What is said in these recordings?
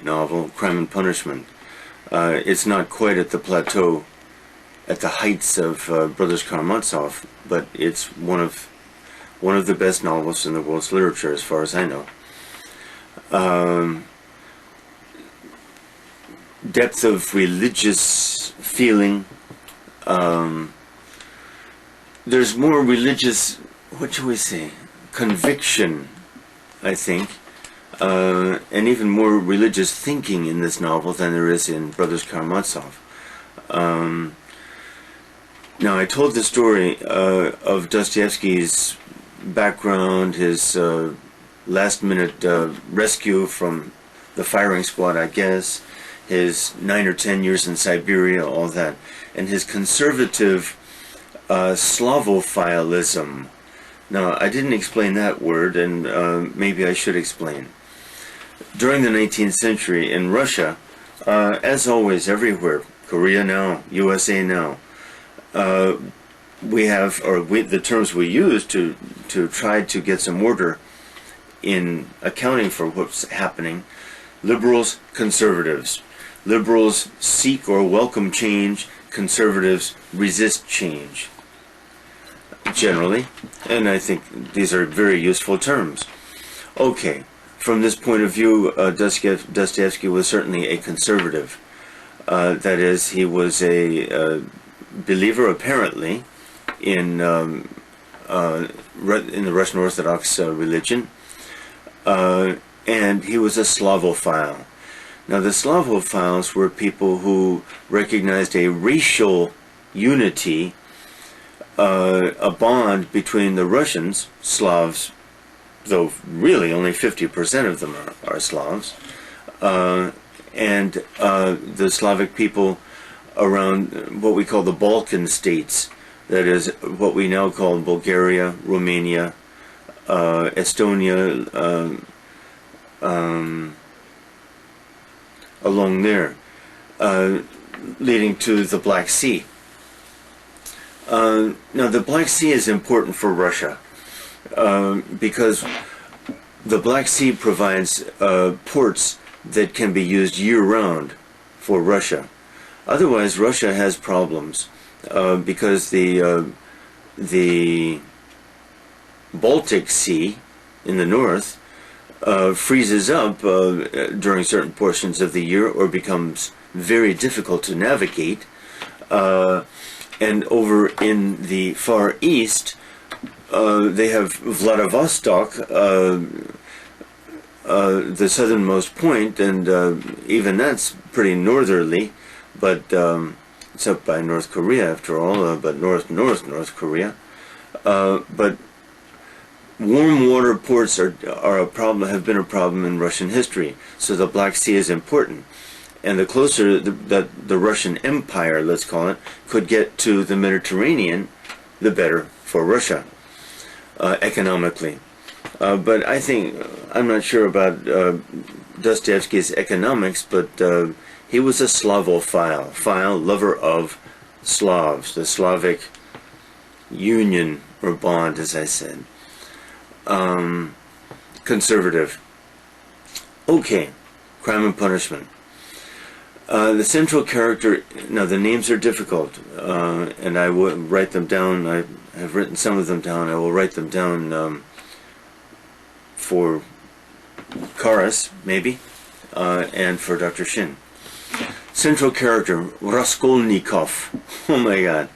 light novel, Crime and Punishment. It's not quite at the plateau, at the heights of Brothers Karamazov, but it's one of the best novels in the world's literature, as far as I know. Depth of religious feeling. There's more religious, what should we say, conviction, I think, and even more religious thinking in this novel than there is in Brothers Karamazov. Now, I told the story of Dostoevsky's background, his last-minute rescue from the firing squad, I guess, his 9 or 10 years in Siberia, all that, and his conservative Slavophilism. Now, I didn't explain that word, and maybe I should explain. During the 19th century in Russia, as always everywhere, Korea now, USA now, the terms we use to try to get some order in accounting for what's happening: liberals, conservatives. Liberals seek or welcome change, conservatives resist change, generally, and I think these are very useful terms. Okay, from this point of view, Dostoevsky was certainly a conservative. That is, he was a believer, apparently, in the Russian Orthodox religion, and he was a Slavophile. Now, the Slavophiles were people who recognized a racial unity, a bond between the Russians, Slavs, though really only 50% of them are Slavs, and the Slavic people around what we call the Balkan states, that is, what we now call Bulgaria, Romania, Estonia, along there, leading to the Black Sea. Now, the Black Sea is important for Russia because the Black Sea provides ports that can be used year-round for Russia. Otherwise, Russia has problems because the Baltic Sea in the north freezes up during certain portions of the year, or becomes very difficult to navigate. And over in the Far East, they have Vladivostok, the southernmost point, and even that's pretty northerly, but it's up by North Korea after all, but North Korea. But warm water ports are a problem, have been a problem in Russian history. So the Black Sea is important, and the closer that the Russian Empire, let's call it, could get to the Mediterranean, the better for Russia economically. But I think, I'm not sure about Dostoevsky's economics, but he was a Slavophile, lover of Slavs, the Slavic union or bond, as I said. Conservative. Okay, Crime and Punishment. The central character, now the names are difficult, and I will write them down. I have written some of them down. I will write them down for Karas, maybe, and for Dr. Shin. Central character, Raskolnikov. Oh my God.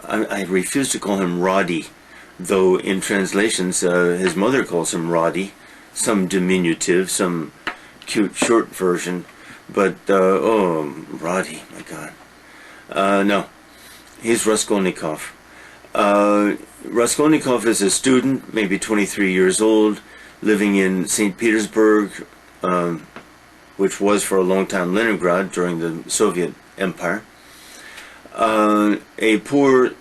I refuse to call him Roddy, though in translations his mother calls him Roddy, some diminutive, some cute short version, but oh, Roddy, my God. No, he's Raskolnikov. Raskolnikov is a student, maybe 23 years old, living in St. Petersburg, which was for a long time Leningrad during the Soviet Empire. A poor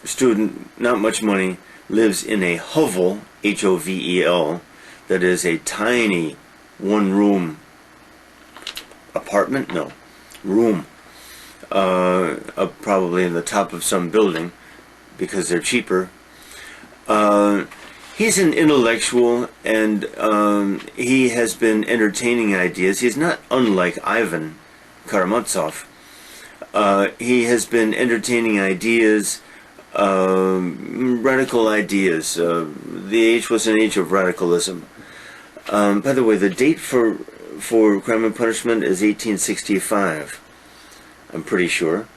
student, not much money, lives in a hovel, H-O-V-E-L, that is a tiny one-room apartment? No, room, probably in the top of some building, because they're cheaper. He's an intellectual, and he has been entertaining ideas. He's not unlike Ivan Karamazov. He has been entertaining ideas, radical ideas. The age was an age of radicalism. By the way, the date for Crime and Punishment is 1865. I'm pretty sure.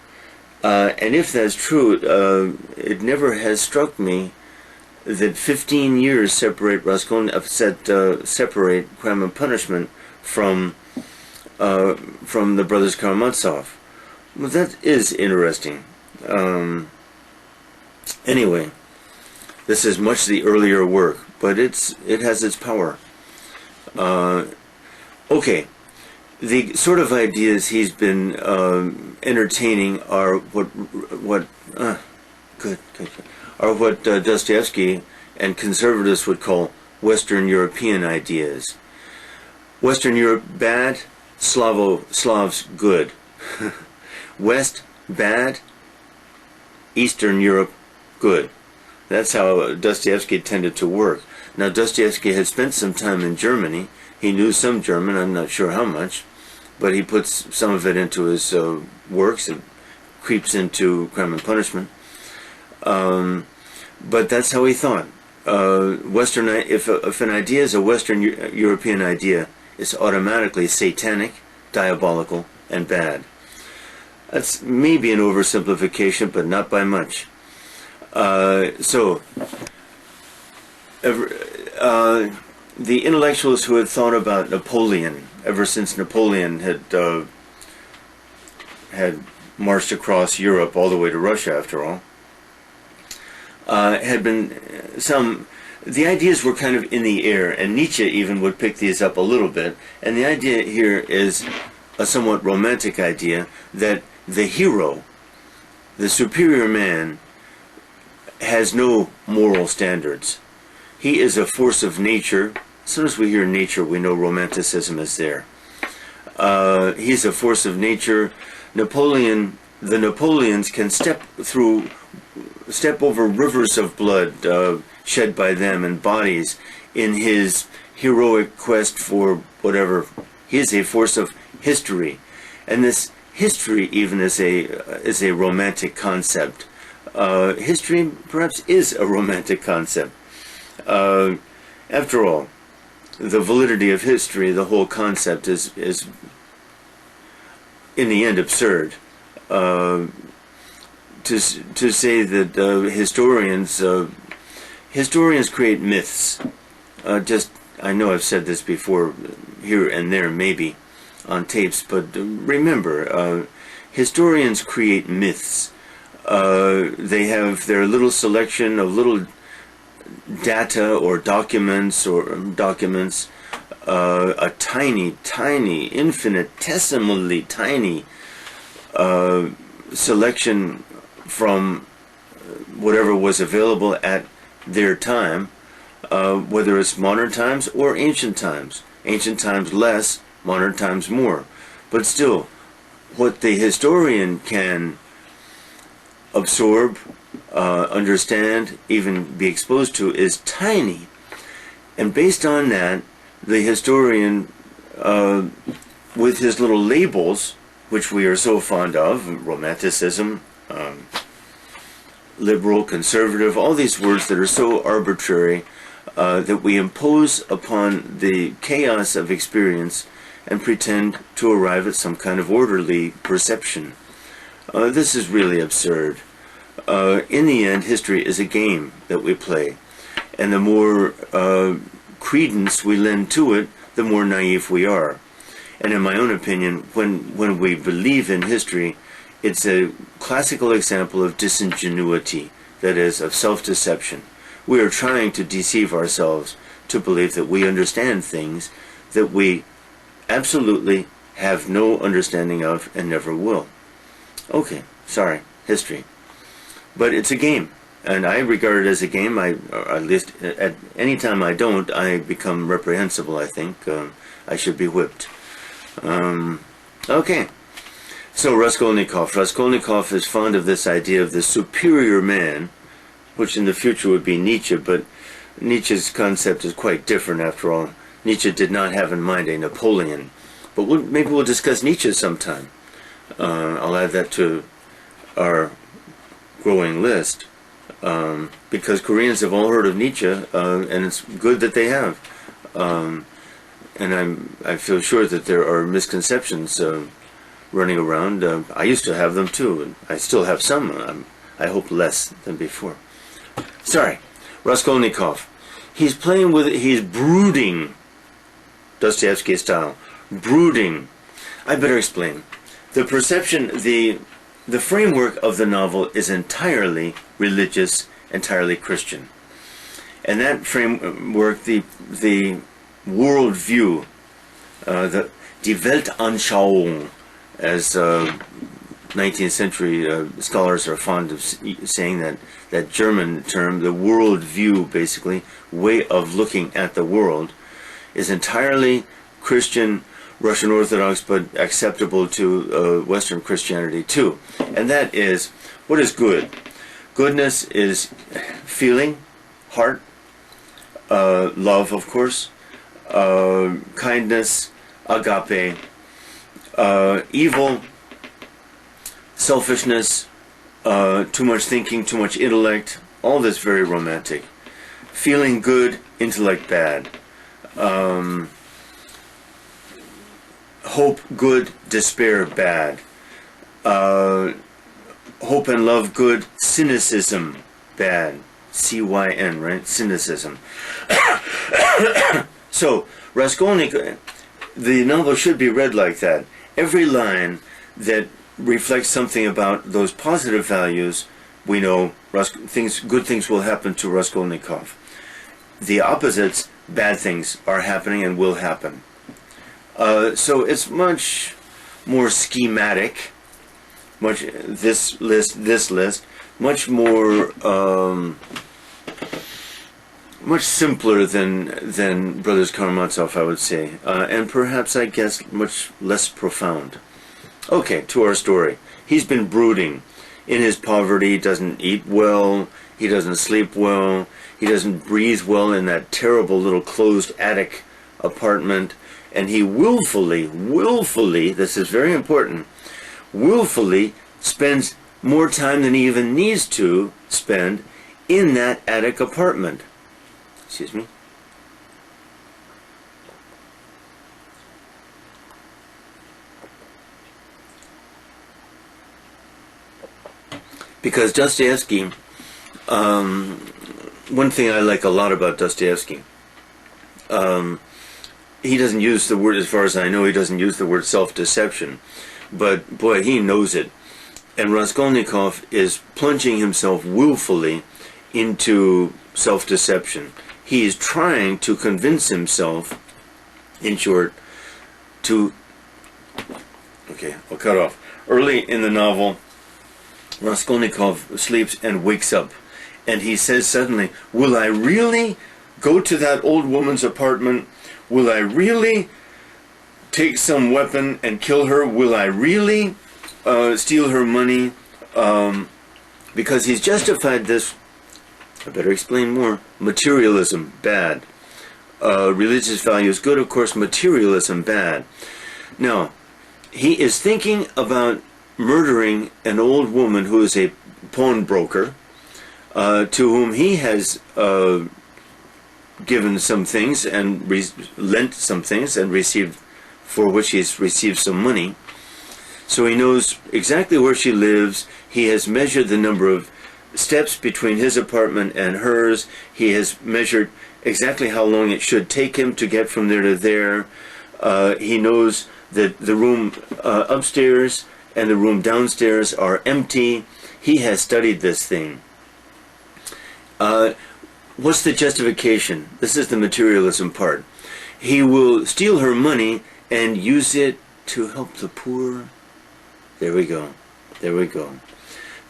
And if that's true, it never has struck me that 15 years separate separate Crime and Punishment from the brothers Karamazov. Well, that is interesting. Anyway, this is much the earlier work, but it has its power. Okay, the sort of ideas he's been entertaining are what Dostoevsky and conservatives would call Western European ideas. Western Europe bad, Slavs good. West bad, Eastern Europe good. That's how Dostoevsky tended to work. Now, Dostoevsky had spent some time in Germany. He knew some German, I'm not sure how much, but he puts some of it into his works and creeps into Crime and Punishment. But that's how he thought. If an idea is a Western European idea, it's automatically satanic, diabolical, and bad. That's maybe an oversimplification, but not by much. The intellectuals who had thought about Napoleon ever since Napoleon had marched across Europe all the way to Russia, after all, had been the ideas were kind of in the air, and Nietzsche even would pick these up a little bit. And the idea here is a somewhat romantic idea that the hero, the superior man, has no moral standards. He is a force of nature. As soon as we hear nature, we know romanticism is there. He's a force of nature. The Napoleons can step over rivers of blood shed by them and bodies in his heroic quest for whatever. He is a force of history, and this history even is a romantic concept. History perhaps is a romantic concept. After all, the validity of history, the whole concept is in the end absurd. To say that historians create myths. I know I've said this before, here and there maybe, on tapes, but remember, historians create myths. They have their little selection of little data or documents, a tiny, infinitesimally tiny selection from whatever was available at their time, whether it's modern times or ancient times. Ancient times less, modern times more. But still, what the historian can absorb, understand, even be exposed to is tiny. And based on that, the historian, with his little labels, which we are so fond of, romanticism, liberal, conservative, all these words that are so arbitrary, that we impose upon the chaos of experience and pretend to arrive at some kind of orderly perception. This is really absurd. In the end, history is a game that we play, and the more credence we lend to it, the more naive we are. And in my own opinion, when we believe in history, it's a classical example of disingenuity, that is, of self-deception. We are trying to deceive ourselves to believe that we understand things that we absolutely have no understanding of and never will. Okay, sorry, history. But it's a game, and I regard it as a game. At least at any time I don't, I become reprehensible, I think. I should be whipped. Okay. So Raskolnikov. Raskolnikov is fond of this idea of the superior man, which in the future would be Nietzsche, but Nietzsche's concept is quite different after all. Nietzsche did not have in mind a Napoleon. But maybe we'll discuss Nietzsche sometime. I'll add that to our growing list. Because Koreans have all heard of Nietzsche, and it's good that they have. And I feel sure that there are misconceptions running around. I used to have them too, and I still have some. I hope less than before. Sorry, Raskolnikov. He's playing with it. He's brooding, Dostoevsky style. Brooding. I better explain. The perception, the framework of the novel is entirely religious, entirely Christian. And that framework, the worldview, die Weltanschauung, as 19th century scholars are fond of saying that German term, the worldview, basically, way of looking at the world, is entirely Christian, Russian Orthodox, but acceptable to Western Christianity too. And that is, what is good? Goodness is feeling, heart, love, of course, kindness, agape, evil, selfishness, too much thinking, too much intellect, all this very romantic. Feeling good, intellect bad. Hope good, despair bad. Hope and love good, cynicism bad. C-Y-N, right? Cynicism. So, Raskolnikov, the novel should be read like that. Every line that reflects something about those positive values, we know good things will happen to Raskolnikov. The opposites, bad things, are happening and will happen. So it's much more schematic, this list, much more, much simpler than Brothers Karamazov, I would say, and perhaps, I guess, much less profound. Okay, to our story. He's been brooding. In his poverty, he doesn't eat well, he doesn't sleep well, he doesn't breathe well in that terrible little closed attic apartment, and he willfully, this is very important, willfully spends more time than he even needs to spend in that attic apartment. Excuse me. Because Dostoevsky, one thing I like a lot about Dostoevsky, he doesn't use the word, as far as I know, he doesn't use the word self-deception, but boy, he knows it. And Raskolnikov is plunging himself willfully into self-deception. He is trying to convince himself, in short, to... Okay, I'll cut off. Early in the novel, Raskolnikov sleeps and wakes up, and he says suddenly, will I really go to that old woman's apartment? Will I really take some weapon and kill her? Will I really steal her money? Because he's justified this, I better explain more, materialism, bad. Religious values, good, of course, materialism, bad. Now, he is thinking about murdering an old woman who is a pawnbroker, to whom he has given some things and lent some things and received, for which he's received some money. So he knows exactly where she lives. He has measured the number of steps between his apartment and hers. He has measured exactly how long it should take him to get from there to there. He knows that the room upstairs and the room downstairs are empty. He has studied this thing. What's the justification? This is the materialism part. He will steal her money and use it to help the poor. There we go. There we go.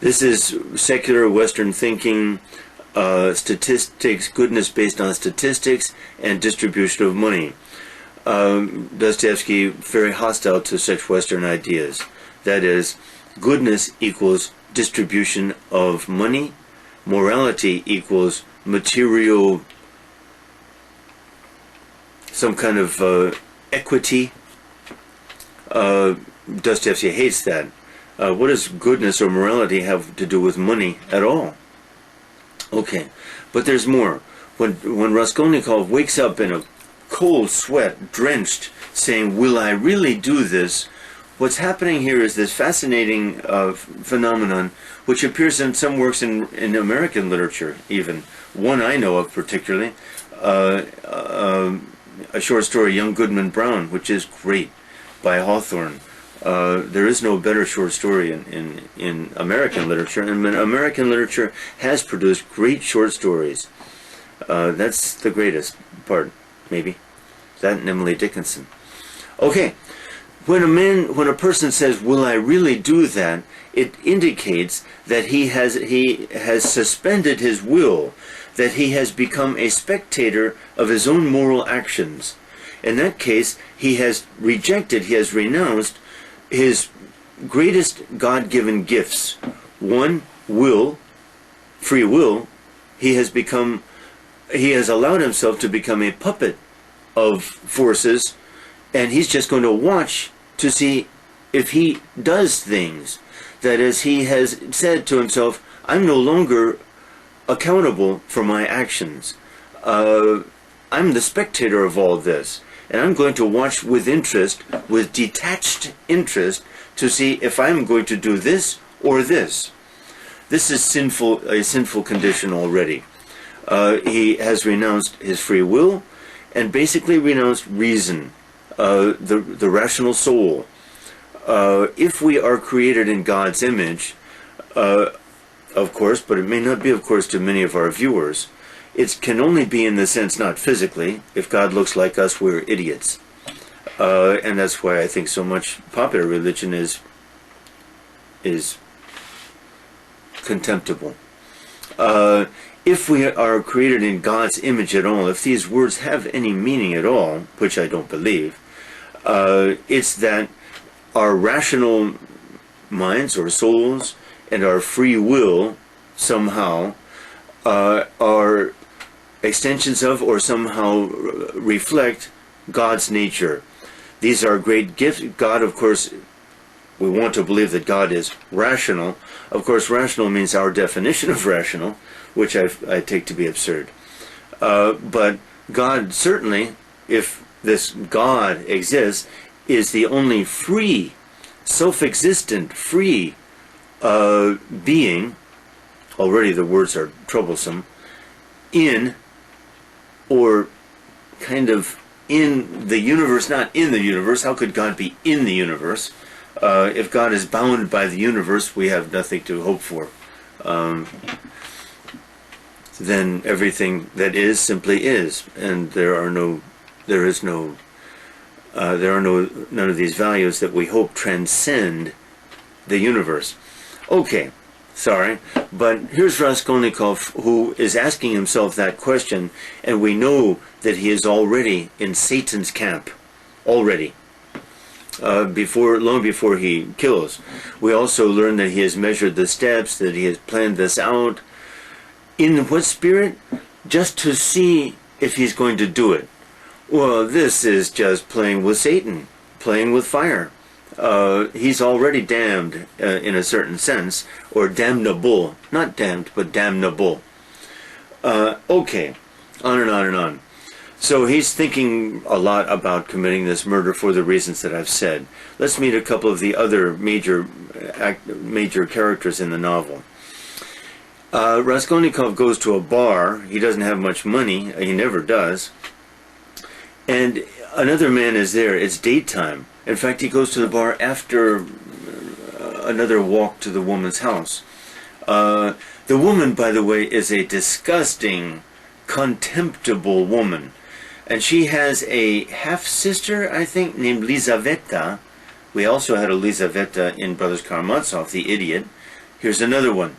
This is secular Western thinking, statistics, goodness based on statistics, and distribution of money. Dostoevsky, very hostile to such Western ideas. That is, goodness equals distribution of money, morality equals material some kind of equity. Dostoevsky hates that. What does goodness or morality have to do with money at all? Okay, but there's more. When Raskolnikov wakes up in a cold sweat, drenched, saying, "Will I really do this?" What's happening here is this fascinating phenomenon, which appears in some works in American literature, even. One I know of particularly, a short story, Young Goodman Brown, which is great, by Hawthorne. There is no better short story in American literature, and American literature has produced great short stories. That's the greatest part, maybe. That and Emily Dickinson. Okay, when a person says, "Will I really do that?" it indicates that he has suspended his will, that he has become a spectator of his own moral actions. In that case, he has rejected, he has renounced his greatest God-given gifts. One, will, free will. He has allowed himself to become a puppet of forces, and he's just going to watch to see if he does things. That is, he has said to himself, "I'm no longer accountable for my actions. I'm the spectator of all this, and I'm going to watch with interest, with detached interest, to see if I'm going to do this or this." This is a sinful condition already. He has renounced his free will, and basically renounced reason, the rational soul. If we are created in God's image, of course, but it may not be of course to many of our viewers, it can only be in the sense, not physically. If God looks like us, we're idiots. And that's why I think so much popular religion is contemptible. If we are created in God's image at all, if these words have any meaning at all, which I don't believe, it's that our rational minds or souls and our free will somehow are extensions of or somehow reflect God's nature. These are great gifts. God, of course, we want to believe that God is rational. Of course, rational means our definition of rational, which I take to be absurd. But God certainly, if this God exists, is the only free, self-existent, free being. Already the words are troublesome. In, or kind of in the universe, not in the universe. How could God be in the universe? If God is bound by the universe, we have nothing to hope for. Then everything that is simply is, and there are none of these values that we hope transcend the universe. Okay, sorry, but here's Raskolnikov, who is asking himself that question, and we know that he is already in Satan's camp, already. Long before he kills. We also learn that he has measured the steps, that he has planned this out. In what spirit? Just to see if he's going to do it. Well, this is just playing with Satan, playing with fire. He's already damned in a certain sense, or damnable. Not damned, but damnable. Okay, on and on and on. So he's thinking a lot about committing this murder for the reasons that I've said. Let's meet a couple of the other major characters in the novel. Raskolnikov goes to a bar. He doesn't have much money. He never does. And another man is there. It's daytime. In fact, he goes to the bar after another walk to the woman's house. The woman, by the way, is a disgusting, contemptible woman. And she has a half-sister, I think, named Lizaveta. We also had a Lizaveta in Brothers Karamazov, the idiot. Here's another one.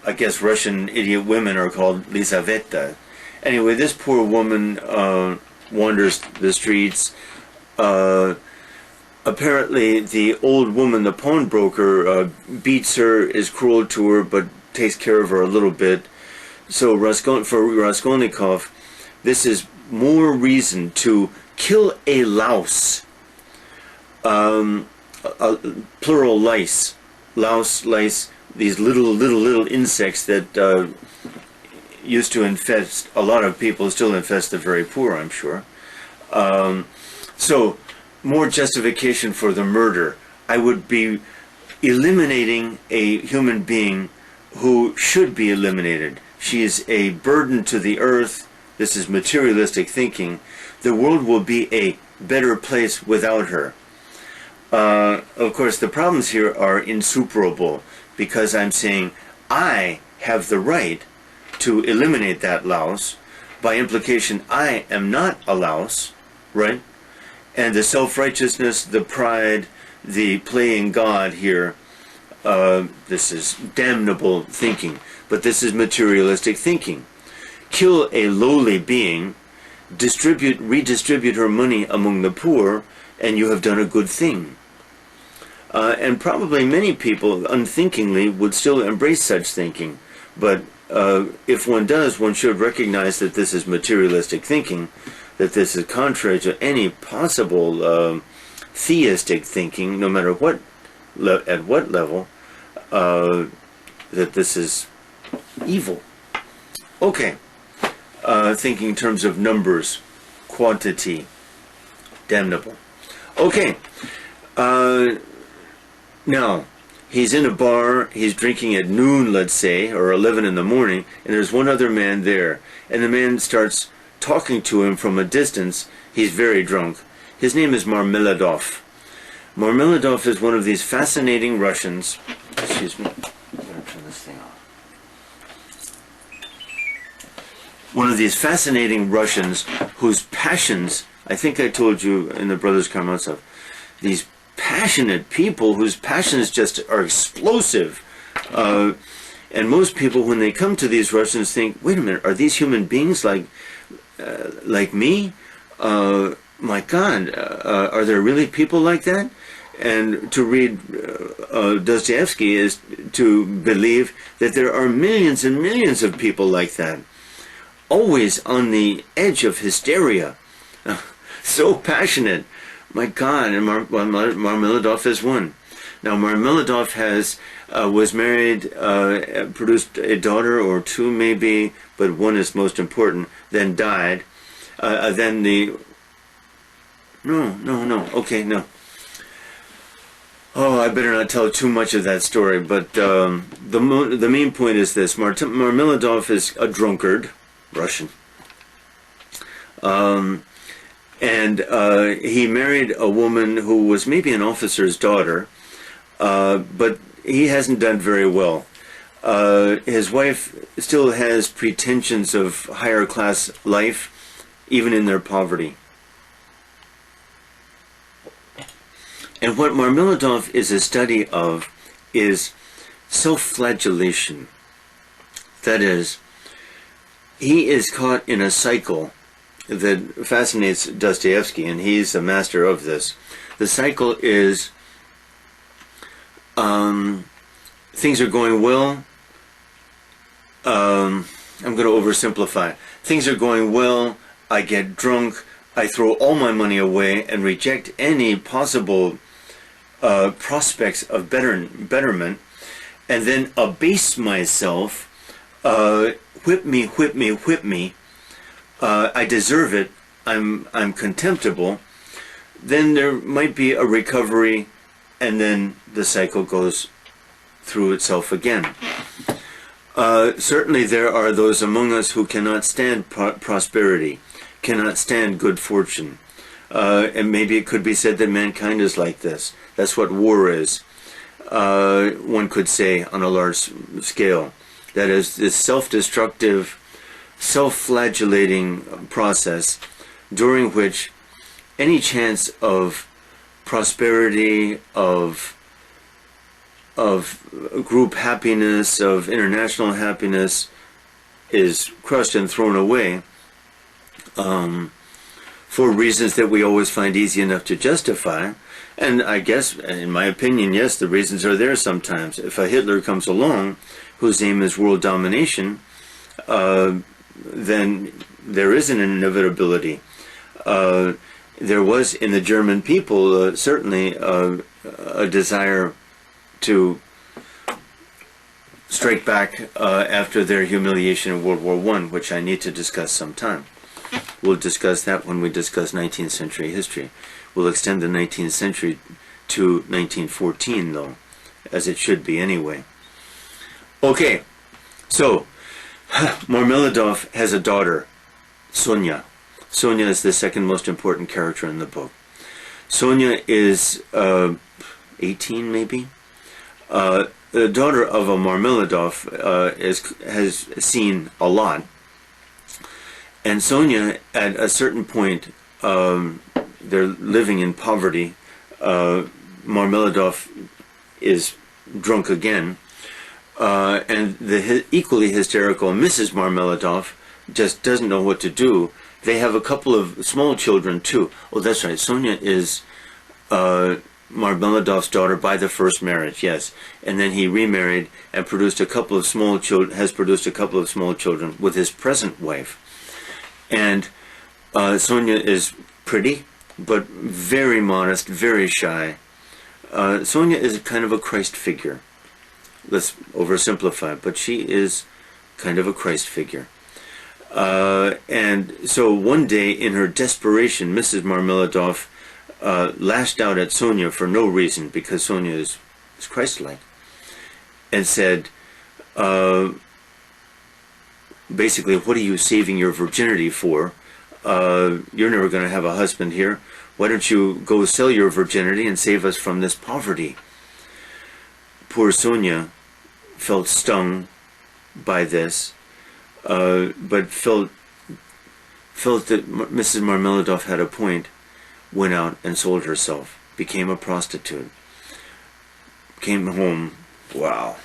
I guess Russian idiot women are called Lizaveta. Anyway, this poor woman wanders the streets. Apparently, the old woman, the pawnbroker, beats her, is cruel to her, but takes care of her a little bit. So for Raskolnikov, this is more reason to kill a louse, plural lice, louse, lice, these little insects that used to infest a lot of people, still infest the very poor, I'm sure. So, more justification for the murder. I would be eliminating a human being who should be eliminated. She is a burden to the earth. This is materialistic thinking. The world will be a better place without her. Of course, the problems here are insuperable, because I'm saying I have the right to eliminate that louse. By implication, I am not a louse, right? And the self-righteousness, the pride, the playing God here, this is damnable thinking. But this is materialistic thinking. Kill a lowly being, redistribute her money among the poor, and you have done a good thing. And probably many people, unthinkingly, would still embrace such thinking. But if one does, one should recognize that this is materialistic thinking, that this is contrary to any possible theistic thinking, no matter what, at what level, that this is evil. Okay, thinking in terms of numbers, quantity, damnable. Okay, now, he's in a bar, he's drinking at noon, let's say, or 11 in the morning, and there's one other man there. And the man starts talking to him from a distance. He's very drunk. His name is Marmeladov. Marmeladov is one of these fascinating Russians. Excuse me. I'm going to turn this thing off. One of these fascinating Russians whose passions, I think I told you in the Brothers Karamazov, these passionate people whose passions just are explosive. And most people, when they come to these Russians, think, wait a minute, are these human beings like me? My God, are there really people like that? And to read Dostoevsky is to believe that there are millions and millions of people like that, always on the edge of hysteria, so passionate. My God, and Marmeladov is one. Now, Marmeladov was married, produced a daughter or two maybe, but one is most important, then died. No. Oh, I better not tell too much of that story, but the main point is this. Marmeladov is a drunkard, Russian. And he married a woman who was maybe an officer's daughter, but he hasn't done very well. His wife still has pretensions of higher class life, even in their poverty. And what Marmeladov is a study of is self-flagellation. That is, he is caught in a cycle that fascinates Dostoevsky, and he's a master of this. The cycle is things are going well. I'm going to oversimplify. Things are going well. I get drunk. I throw all my money away and reject any possible prospects of betterment, and then abase myself. Whip me. I deserve it. I'm contemptible. Then there might be a recovery, and then the cycle goes through itself again. Certainly there are those among us who cannot stand prosperity, cannot stand good fortune. And maybe it could be said that mankind is like this. That's what war is. One could say on a large scale. That is this self-destructive, self-flagellating process during which any chance of prosperity, of group happiness, of international happiness is crushed and thrown away for reasons that we always find easy enough to justify. And I guess, in my opinion, yes, the reasons are there sometimes. If a Hitler comes along, whose aim is world domination, then there is an inevitability. There was in the German people certainly a desire to strike back after their humiliation in World War I, which I need to discuss sometime. We'll discuss that when we discuss 19th century history. We'll extend the 19th century to 1914, though, as it should be anyway. Okay, so Marmeladov has a daughter, Sonia. Sonia is the second most important character in the book. Sonia is 18, maybe. The daughter of a Marmeladov has seen a lot. And Sonia, at a certain point, they're living in poverty. Marmeladov is drunk again. And the equally hysterical Mrs. Marmeladov just doesn't know what to do. They have a couple of small children too. Oh, that's right. Sonia is Marmeladov's daughter by the first marriage, yes. And then he remarried and produced a couple of small children. Has produced a couple of small children with his present wife. And Sonia is pretty, but very modest, very shy. Sonia is kind of a Christ figure. Let's oversimplify, but she is kind of a Christ figure. And so one day, in her desperation, Mrs. Marmeladov lashed out at Sonia for no reason, because Sonia is Christ-like, and said, basically, what are you saving your virginity for? You're never going to have a husband here. Why don't you go sell your virginity and save us from this poverty? Poor Sonia felt stung by this, but felt that Mrs. Marmeladov had a point, went out and sold herself, became a prostitute, came home, wow.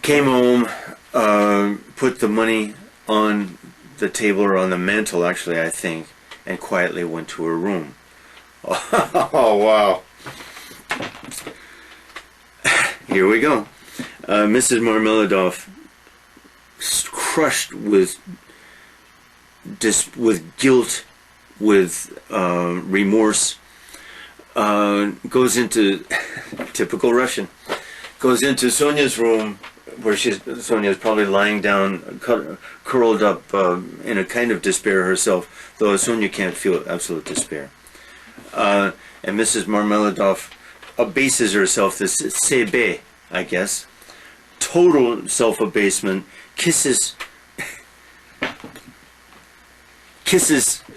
Came home, put the money on the table, or on the mantle, actually, I think, and quietly went to her room. Oh, wow. Here we go. Mrs. Marmeladov, crushed with guilt, with remorse, goes into, typical Russian, goes into Sonia's room, where Sonia's probably lying down, curled up in a kind of despair herself, though Sonia can't feel absolute despair. And Mrs. Marmeladov abases herself, this sebe, I guess, total self-abasement, kisses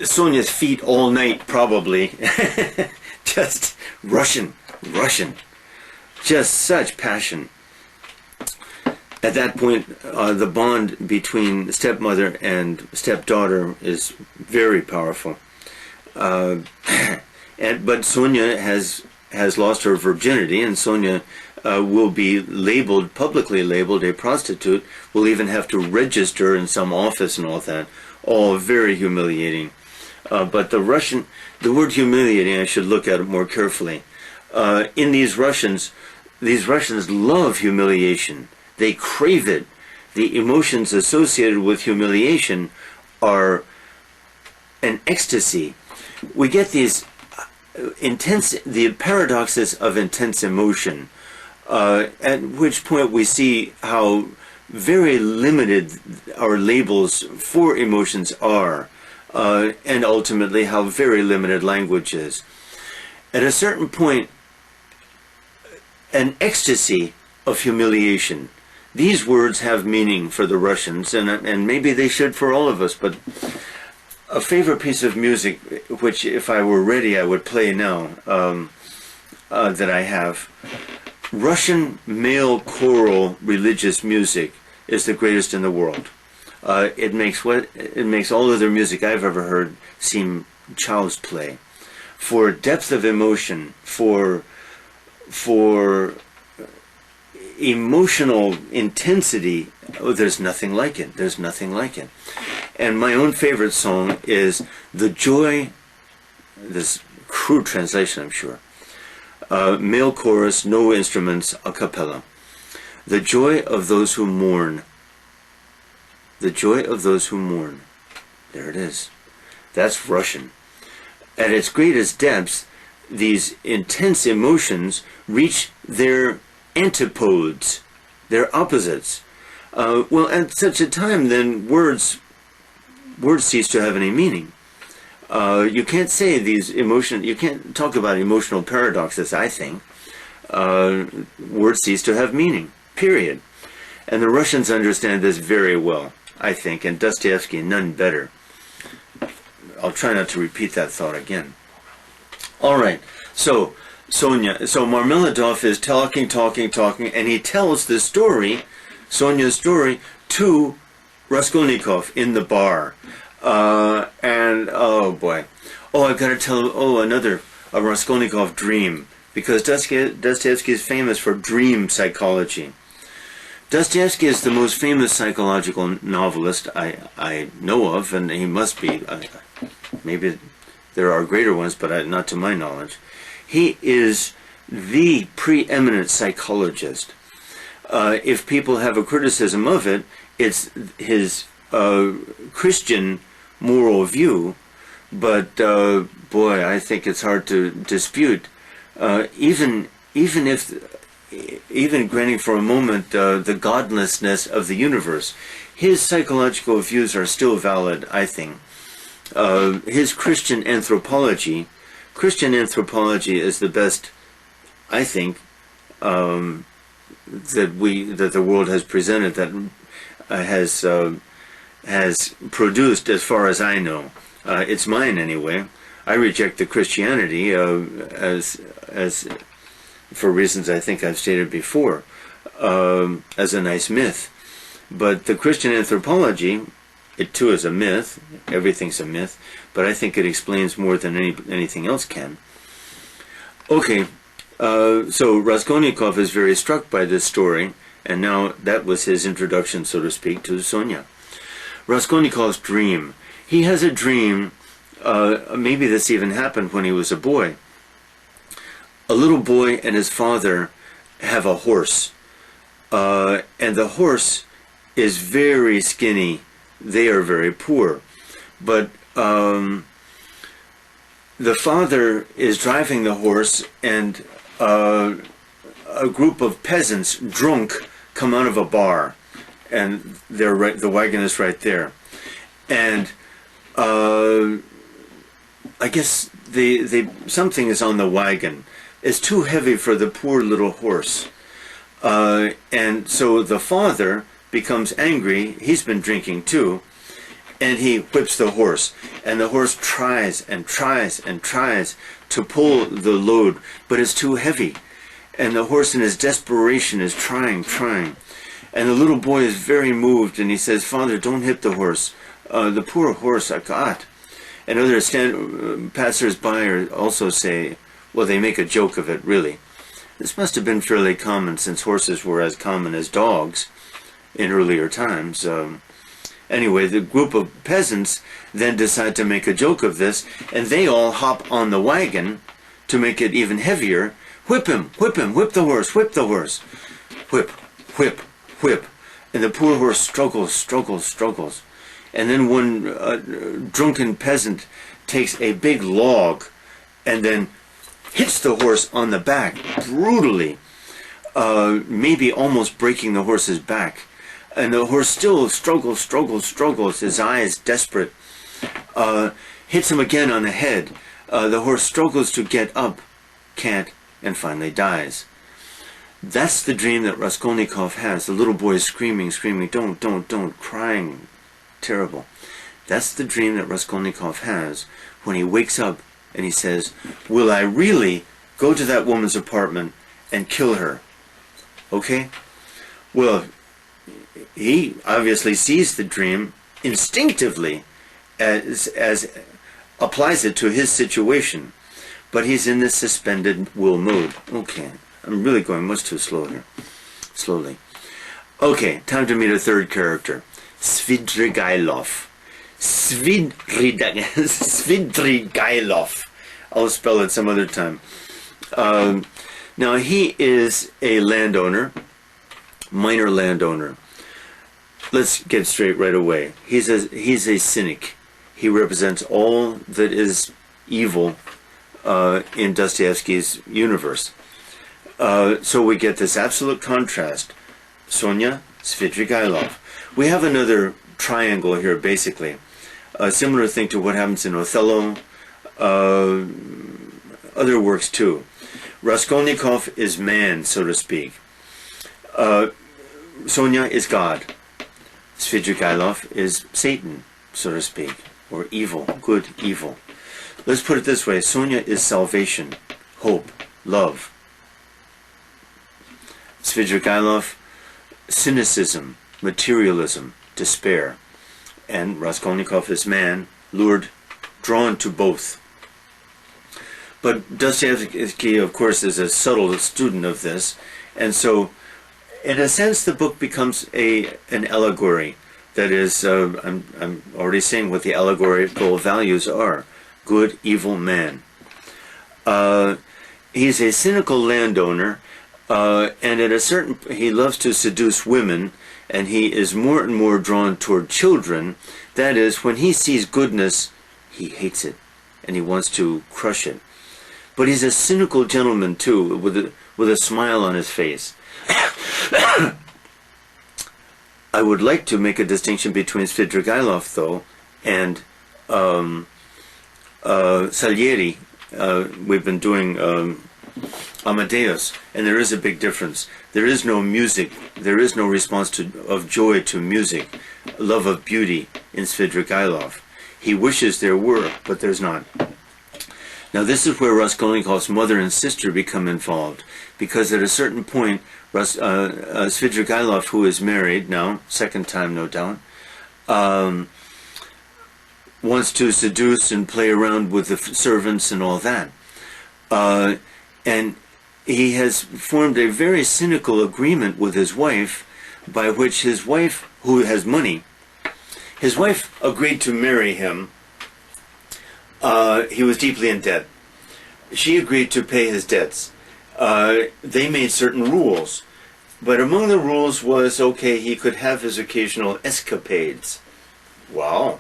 Sonia's feet all night, probably. Just Russian, just such passion. At that point, the bond between stepmother and stepdaughter is very powerful. But Sonia has lost her virginity, and Sonia will be labeled, publicly labeled, a prostitute. Will even have to register in some office and all that. All very humiliating. But the word humiliating, I should look at it more carefully. In these Russians love humiliation. They crave it. The emotions associated with humiliation are an ecstasy. We get these the paradoxes of intense emotion, at which point we see how very limited our labels for emotions are, and ultimately how very limited language is. At a certain point, an ecstasy of humiliation. These words have meaning for the Russians, and maybe they should for all of us, but a favorite piece of music, which if I were ready I would play now, that I have. Russian male choral religious music is the greatest in the world. It makes all other music I've ever heard seem child's play. For depth of emotion, for emotional intensity, oh, there's nothing like it. There's nothing like it. And my own favorite song is The Joy, this crude translation, I'm sure, male chorus, no instruments, a cappella. The joy of those who mourn. the joy of those who mourn. There it is. That's Russian. At its greatest depths, these intense emotions reach their antipodes, their opposites. Well, at such a time, then words cease to have any meaning. You can't say these you can't talk about emotional paradoxes, I think. Words cease to have meaning, period. And the Russians understand this very well, I think, and Dostoevsky none better. I'll try not to repeat that thought again. All right, so Marmeladov is talking, and he tells the story, Sonia's story, to Raskolnikov in the bar. And, oh boy. Oh, I've got to tell, another, a Raskolnikov dream, because Dostoevsky is famous for dream psychology. Dostoevsky is the most famous psychological novelist I know of, and he must be. Maybe there are greater ones, but not to my knowledge. He is the preeminent psychologist. If people have a criticism of it, it's his Christian moral view, but boy, I think it's hard to dispute. Even granting for a moment the godlessness of the universe, his psychological views are still valid, I think. His Christian anthropology is the best, I think, that the world has presented, that has produced, as far as I know. It's mine anyway. I reject the Christianity as for reasons I think I've stated before, as a nice myth. But the Christian anthropology, it too is a myth. Everything's a myth, but I think it explains more than anything else can. Okay, so Raskolnikov is very struck by this story, and now that was his introduction, so to speak, to Sonia. Raskolnikov's dream. He has a dream, maybe this even happened when he was a boy. A little boy and his father have a horse, and the horse is very skinny. They are very poor, but the father is driving the horse, and a group of peasants, drunk, come out of a bar, and they're right. The wagon is right there, and I guess something is on the wagon. It's too heavy for the poor little horse, and so the father becomes angry. He's been drinking too, and he whips the horse, and the horse tries and tries and tries to pull the load, but it's too heavy, and the horse in his desperation is trying, and the little boy is very moved, and he says, "Father, don't hit the horse, the poor horse, I got." And other passers-by also say, well, they make a joke of it, really. This must have been fairly common, since horses were as common as dogs in earlier times. Anyway, the group of peasants then decide to make a joke of this, and they all hop on the wagon to make it even heavier. Whip him, whip the horse, whip the horse. Whip, whip, whip. And the poor horse struggles. And then one drunken peasant takes a big log and then hits the horse on the back brutally, maybe almost breaking the horse's back. And the horse still struggles, his eyes desperate. Hits him again on the head. The horse struggles to get up, can't, and finally dies. That's the dream that Raskolnikov has. The little boy is screaming, don't, crying, terrible. That's the dream that Raskolnikov has when he wakes up and he says, will I really go to that woman's apartment and kill her? Okay? Well, he obviously sees the dream instinctively as applies it to his situation, but he's in this suspended will mode. Okay, I'm really going much too slow here. Slowly. Okay, time to meet a third character, Svidrigailov. Svidrigailov. I'll spell it some other time. Now he is a landowner, minor landowner. let's get straight right away. He's a cynic. He represents all that is evil in Dostoevsky's universe. So we get this absolute contrast. Sonia, Svidrigailov. We have another triangle here, basically. A similar thing to what happens in Othello, other works too. Raskolnikov is man, so to speak. Sonia is God. Svidrigailov is Satan, so to speak, or evil, good, evil. Let's put it this way. Sonia is salvation, hope, love. Svidrigailov, cynicism, materialism, despair. And Raskolnikov is man, lured, drawn to both. But Dostoevsky, of course, is a subtle student of this, and so, in a sense, the book becomes an allegory. That is, I'm already saying what the allegorical values are. Good, evil man. He's a cynical landowner, and at a certain, he loves to seduce women, and he is more and more drawn toward children. That is, when he sees goodness, he hates it, and he wants to crush it. But he's a cynical gentleman too, with a smile on his face. I would like to make a distinction between Svidrigailov, though, and Salieri. We've been doing Amadeus, and there is a big difference. There is no music, there is no response of joy to music, love of beauty in Svidrigailov. He wishes there were, but there's not. Now this is where Raskolnikov's mother and sister become involved, because at a certain point, Svidrigailov, who is married now, second time no doubt, wants to seduce and play around with the servants and all that. And he has formed a very cynical agreement with his wife, by which his wife, who has money, his wife agreed to marry him. He was deeply in debt. She agreed to pay his debts. They made certain rules. But among the rules was, okay, he could have his occasional escapades. Wow.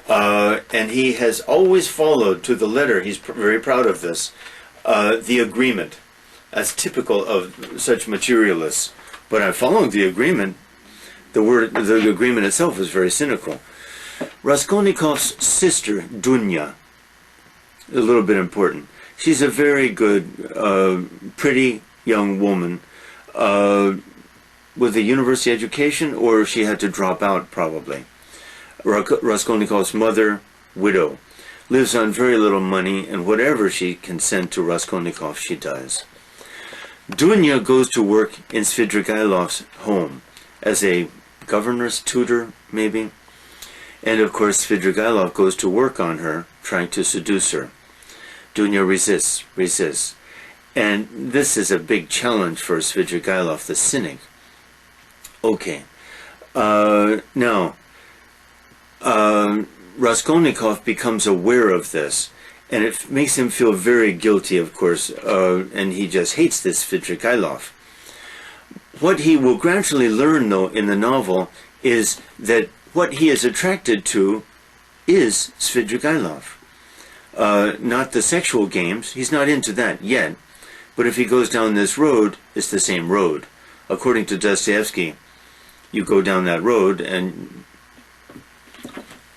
And he has always followed to the letter, he's very proud of this, the agreement. That's typical of such materialists. But I followed the agreement. The agreement itself is very cynical. Raskolnikov's sister, Dunya, a little bit important. She's a very good, pretty young woman with a university education, or she had to drop out probably. Raskolnikov's mother, widow, lives on very little money, and whatever she can send to Raskolnikov, she does. Dunya goes to work in Svidrigailov's home as a governess, tutor, maybe. And of course, Svidrigailov goes to work on her, trying to seduce her. Dunya resists. And this is a big challenge for Svidrigailov, the cynic. Okay. Now, Raskolnikov becomes aware of this, and it makes him feel very guilty, of course, and he just hates this Svidrigailov. What he will gradually learn, though, in the novel, is that what he is attracted to is Svidrigailov. Not the sexual games, he's not into that yet, but if he goes down this road, it's the same road. According to Dostoevsky, you go down that road, and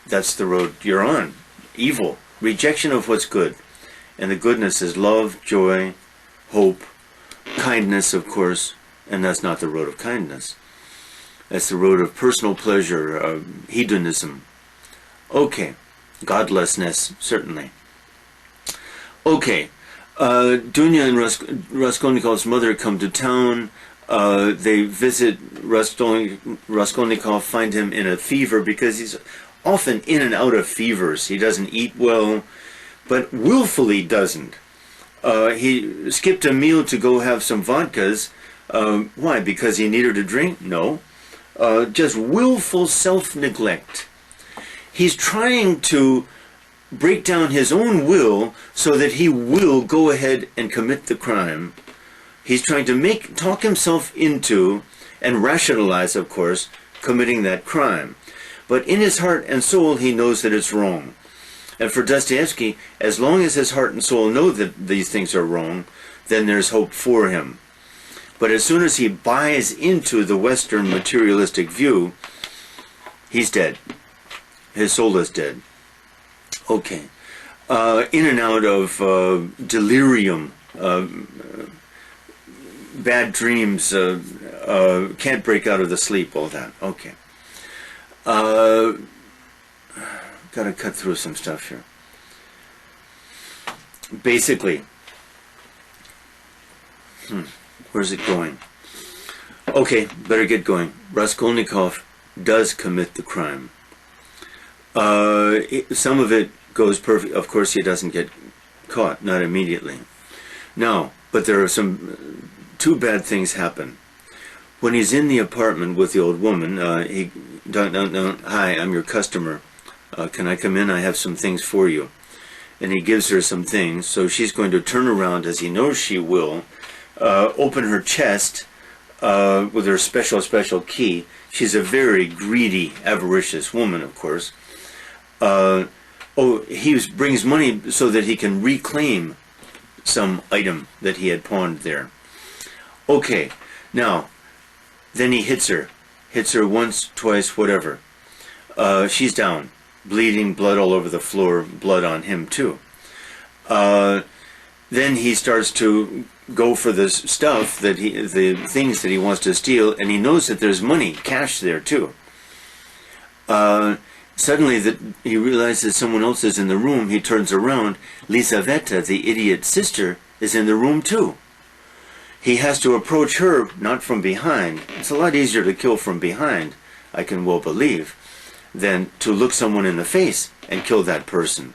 that's the road you're on. Evil, rejection of what's good. And the goodness is love, joy, hope, kindness, of course, and that's not the road of kindness. That's the road of personal pleasure, hedonism. Okay, godlessness, certainly. Okay, Dunya and Raskolnikov's mother come to town. They visit Raskolnikov, find him in a fever because he's often in and out of fevers. He doesn't eat well, but willfully doesn't. He skipped a meal to go have some vodkas. Why? Because he needed a drink? No. Just willful self-neglect. He's trying to break down his own will so that he will go ahead and commit the crime. He's trying to talk himself into, and rationalize, of course, committing that crime. But in his heart and soul, he knows that it's wrong. And for Dostoevsky, as long as his heart and soul know that these things are wrong, then there's hope for him. But as soon as he buys into the Western materialistic view, he's dead. His soul is dead. Okay. In and out of delirium, bad dreams, can't break out of the sleep, all that. Okay. Got to cut through some stuff here. Basically, where's it going? Okay, better get going. Raskolnikov does commit the crime. Some of it goes perfect. Of course, he doesn't get caught, not immediately. No, but there are two bad things happen. When he's in the apartment with the old woman, hi, I'm your customer. Can I come in? I have some things for you. And he gives her some things, so she's going to turn around, as he knows she will, open her chest with her special key. She's a very greedy, avaricious woman, of course. He brings money so that he can reclaim some item that he had pawned there. Okay, now, then he hits her once, twice, whatever. She's down, bleeding, blood all over the floor, blood on him too. Then he starts to go for the stuff the things that he wants to steal, and he knows that there's money, cash there too. Suddenly he realizes someone else is in the room. He turns around. Lizaveta, the idiot sister, is in the room too. He has to approach her, not from behind. It's a lot easier to kill from behind, I can well believe, than to look someone in the face and kill that person.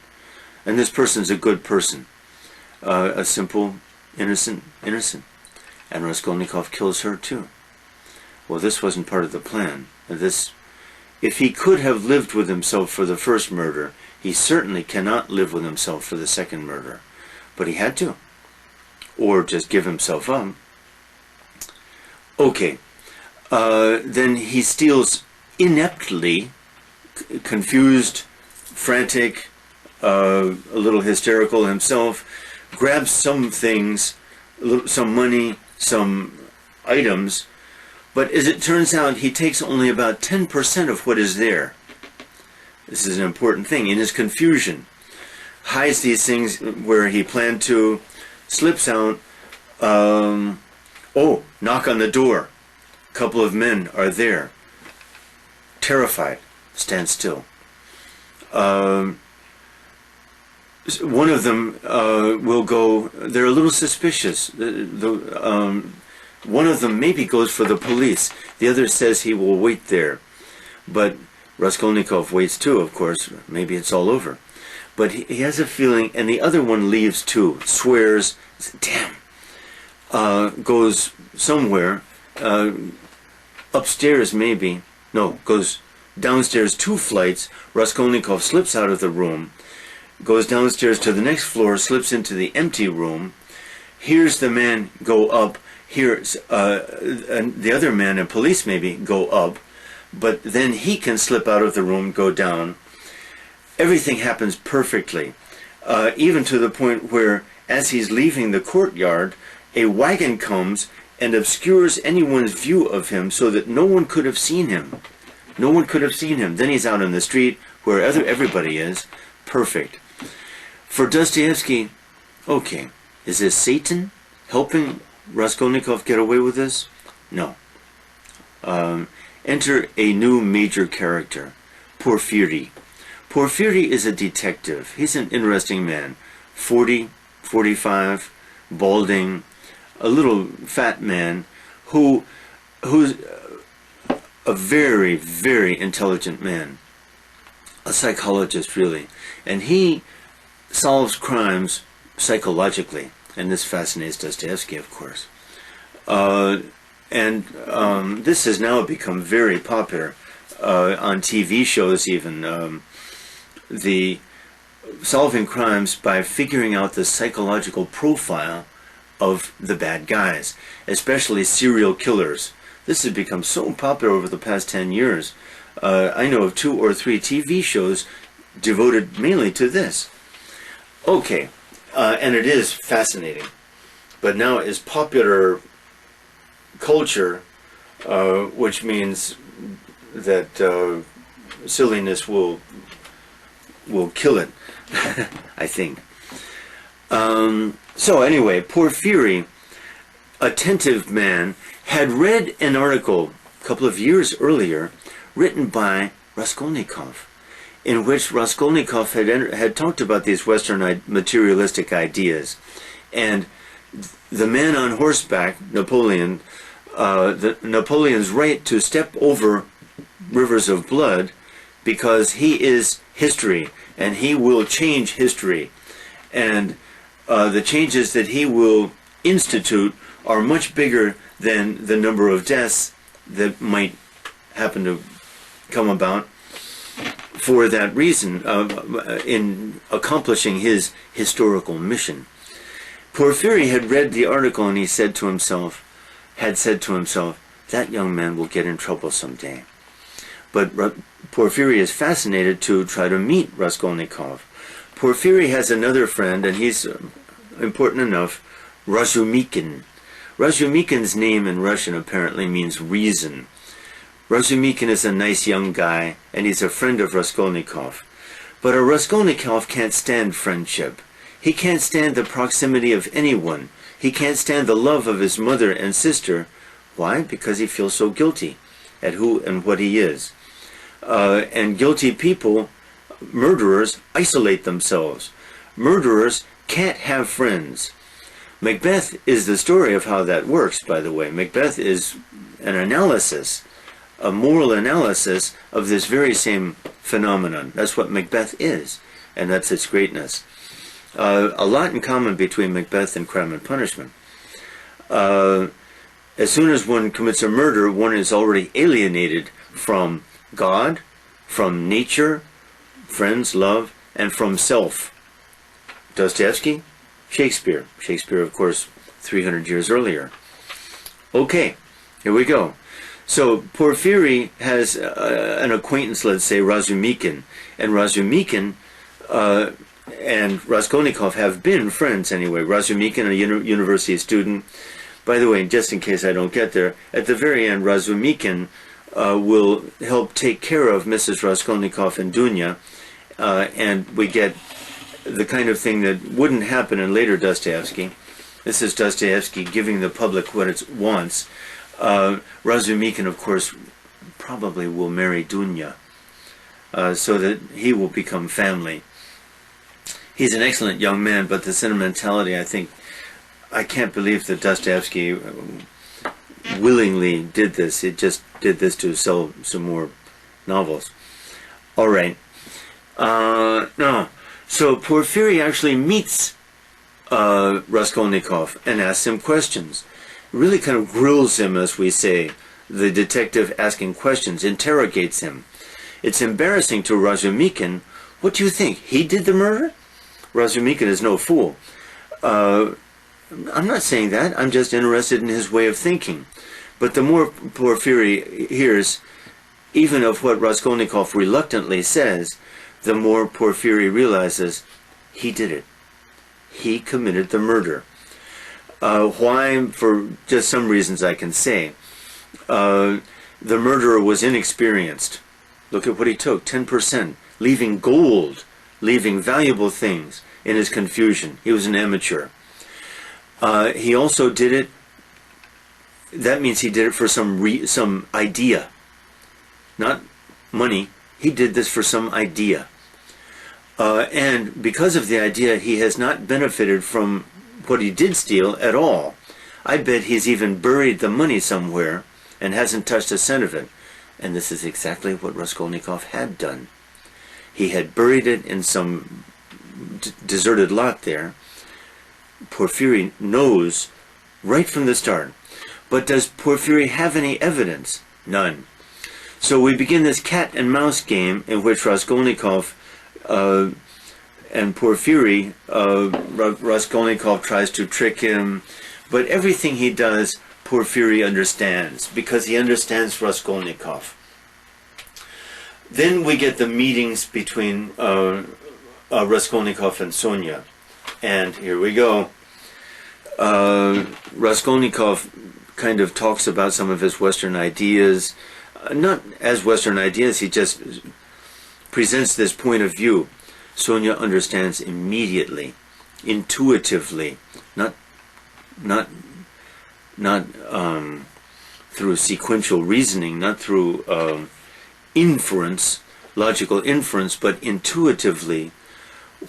And this person's a good person. A simple, innocent. And Raskolnikov kills her too. Well, this wasn't part of the plan. If he could have lived with himself for the first murder, he certainly cannot live with himself for the second murder. But he had to. Or just give himself up. Okay. Then he steals ineptly, confused, frantic, a little hysterical himself, grabs some things, some money, some items, but as it turns out, he takes only about 10% of what is there. This is an important thing. In his confusion, hides these things where he planned to, slips out. Knock on the door. A couple of men are there. Terrified, stand still. One of them will go, they're a little suspicious. One of them maybe goes for the police. The other says he will wait there. But Raskolnikov waits too, of course. Maybe it's all over. But he has a feeling, and the other one leaves too, swears, damn, goes somewhere, upstairs maybe, no, goes downstairs 2 flights. Raskolnikov slips out of the room, goes downstairs to the next floor, slips into the empty room, hears the man go up, hears the other man, a police maybe, go up, but then he can slip out of the room, go down. Everything happens perfectly, even to the point where, as he's leaving the courtyard, a wagon comes and obscures anyone's view of him so that no one could have seen him. No one could have seen him. Then he's out in the street where everybody is. Perfect. For Dostoevsky, okay, is this Satan helping Raskolnikov get away with this? No. Enter a new major character, Porfiry. Porfiry is a detective. He's an interesting man. 40, 45, balding, a little fat man who's a very, very intelligent man. A psychologist, really. And he solves crimes psychologically. And this fascinates Dostoevsky, of course. This has now become very popular on TV shows even. The solving crimes by figuring out the psychological profile of the bad guys, especially serial killers. This has become so popular over the past 10 years. I know of 2 or 3 TV shows devoted mainly to this. Okay, and it is fascinating. But now is popular culture, which means that silliness will kill it, I think. So anyway, Porphyry, attentive man, had read an article a couple of years earlier written by Raskolnikov, in which Raskolnikov had talked about these Western materialistic ideas. And the man on horseback, Napoleon, Napoleon's right to step over rivers of blood because he is history and he will change history. And the changes that he will institute are much bigger than the number of deaths that might happen to come about for that reason in accomplishing his historical mission. Porphyry had read the article and he said to himself, that young man will get in trouble someday. But Porphyry is fascinated to try to meet Raskolnikov. Porphyry has another friend, and he's important enough, Razumikin. Razumikin's name in Russian apparently means reason. Razumikin is a nice young guy, and he's a friend of Raskolnikov. But a Raskolnikov can't stand friendship. He can't stand the proximity of anyone. He can't stand the love of his mother and sister. Why? Because he feels so guilty at who and what he is. And guilty people, murderers, isolate themselves. Murderers can't have friends. Macbeth is the story of how that works, by the way. Macbeth is an analysis, a moral analysis of this very same phenomenon. That's what Macbeth is, and that's its greatness. A lot in common between Macbeth and Crime and Punishment. As soon as one commits a murder, one is already alienated from God, from nature, friends, love, and from self. Dostoevsky, Shakespeare. Shakespeare, of course, 300 years earlier. Okay, here we go. So Porphyry has an acquaintance, let's say, Razumikin. And Razumikin and Raskolnikov have been friends anyway. Razumikin, a university student. By the way, just in case I don't get there, at the very end, Razumikin will help take care of Mrs. Raskolnikov and Dunya, and we get the kind of thing that wouldn't happen in later Dostoevsky. This is Dostoevsky giving the public what it wants. Razumikin, of course, probably will marry Dunya, so that he will become family. He's an excellent young man, but the sentimentality, I can't believe that Dostoevsky willingly did this. It just did this to sell some more novels. All right. No. So Porphyry actually meets Raskolnikov and asks him questions. Really kind of grills him, as we say. The detective asking questions, interrogates him. It's embarrassing to Razumikin. What do you think? He did the murder? Razumikin is no fool. I'm not saying that. I'm just interested in his way of thinking. But the more Porphyry hears, even of what Raskolnikov reluctantly says, the more Porphyry realizes he did it. He committed the murder. Why? For just some reasons I can say. The murderer was inexperienced. Look at what he took, 10%, leaving gold, leaving valuable things in his confusion. He was an amateur. He also did it, that means he did it for some idea. Not money. He did this for some idea. And because of the idea, he has not benefited from what he did steal at all. I bet he's even buried the money somewhere and hasn't touched a cent of it. And this is exactly what Raskolnikov had done. He had buried it in some deserted lot there. Porphyry knows right from the start. But does Porphyry have any evidence? None. So we begin this cat and mouse game in which Raskolnikov and Porphyry, Raskolnikov tries to trick him, but everything he does, Porfiry understands, because he understands Raskolnikov. Then we get the meetings between Raskolnikov and Sonia. And here we go. Raskolnikov kind of talks about some of his Western ideas. Not as Western ideas, he just presents this point of view. Sonia understands immediately, intuitively, not through sequential reasoning, not through inference, logical inference, but intuitively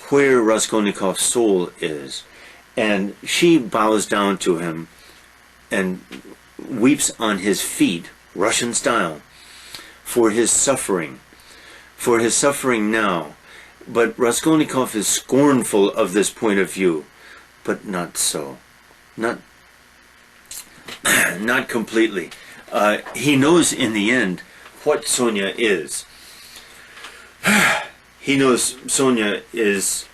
where Raskolnikov's soul is. And she bows down to him and weeps on his feet, Russian style, for his suffering now. But Raskolnikov is scornful of this point of view, but not so. Not completely. He knows in the end what Sonia is. He knows Sonia is,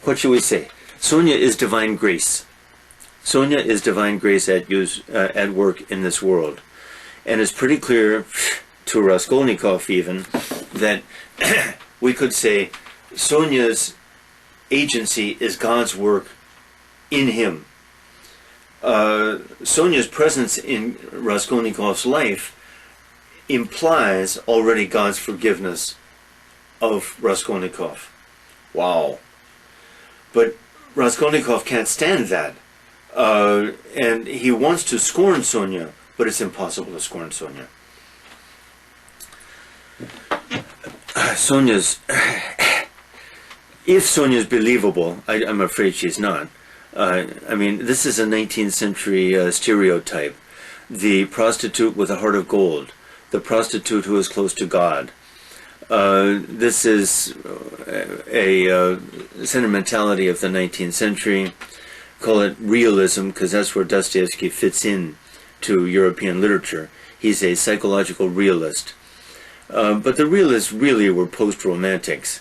what should we say? Sonia is divine grace. Sonia is divine grace at work in this world. And it's pretty clear to Raskolnikov even that we could say Sonia's agency is God's work in him. Sonia's presence in Raskolnikov's life implies already God's forgiveness of Raskolnikov. Wow. But Raskolnikov can't stand that. And he wants to scorn Sonia, but it's impossible to scorn Sonia. If Sonia's believable, I'm afraid she's not. I mean, this is a 19th century stereotype. The prostitute with a heart of gold. The prostitute who is close to God. This is a sentimentality of the 19th century. Call it realism, because that's where Dostoevsky fits in to European literature. He's a psychological realist. But the realists really were post-romantics.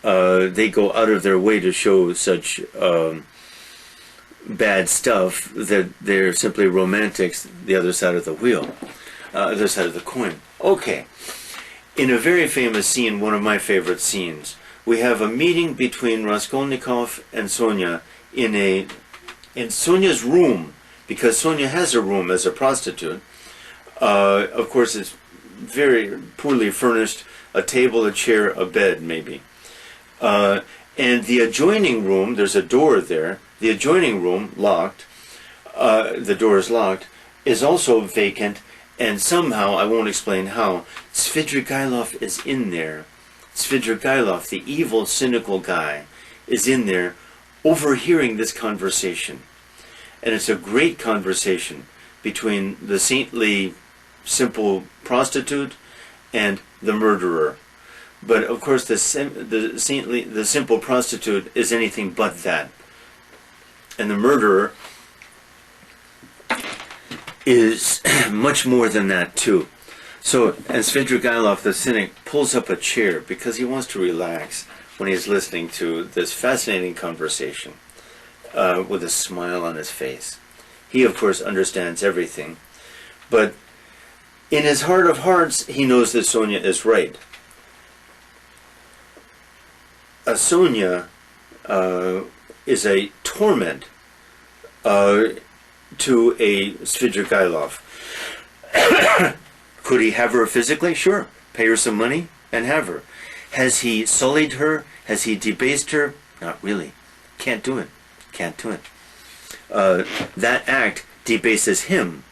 They go out of their way to show such bad stuff that they're simply romantics, the other side of the wheel, other side of the coin. Okay. In a very famous scene, one of my favorite scenes, we have a meeting between Raskolnikov and Sonia in Sonia's room, because Sonia has a room as a prostitute. Of course, it's very poorly furnished, a table, a chair, a bed, maybe. And the adjoining room, there's a door there, the adjoining room, locked, the door is locked, is also vacant, and somehow, I won't explain how, Svidrigailov is in there. Svidrigailov, the evil, cynical guy, is in there overhearing this conversation. And it's a great conversation between the saintly, simple prostitute and the murderer. But of course the simple prostitute is anything but that. And the murderer is much more than that too. So, and Svidrigailov, the cynic, pulls up a chair because he wants to relax when he's listening to this fascinating conversation with a smile on his face. He, of course, understands everything, but in his heart of hearts, he knows that Sonia is right. Sonia is a torment to a Svidrigailov. Could he have her physically? Sure. Pay her some money and have her. Has he sullied her? Has he debased her? Not really. Can't do it. Can't do it. That act debases him,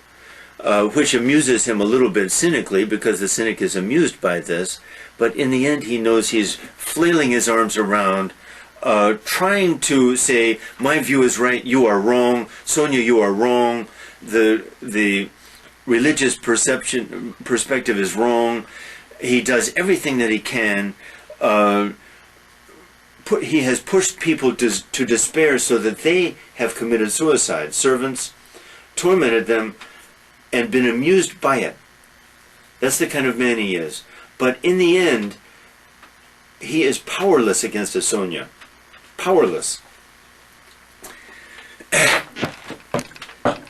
which amuses him a little bit cynically, because the cynic is amused by this. But in the end, he knows he's flailing his arms around, trying to say, my view is right, you are wrong. Sonia, you are wrong. The religious perspective is wrong. He does everything that he can. He has pushed people to despair so that they have committed suicide. Servants tormented them and been amused by it. That's the kind of man he is. But in the end, he is powerless against a Sonia. Powerless.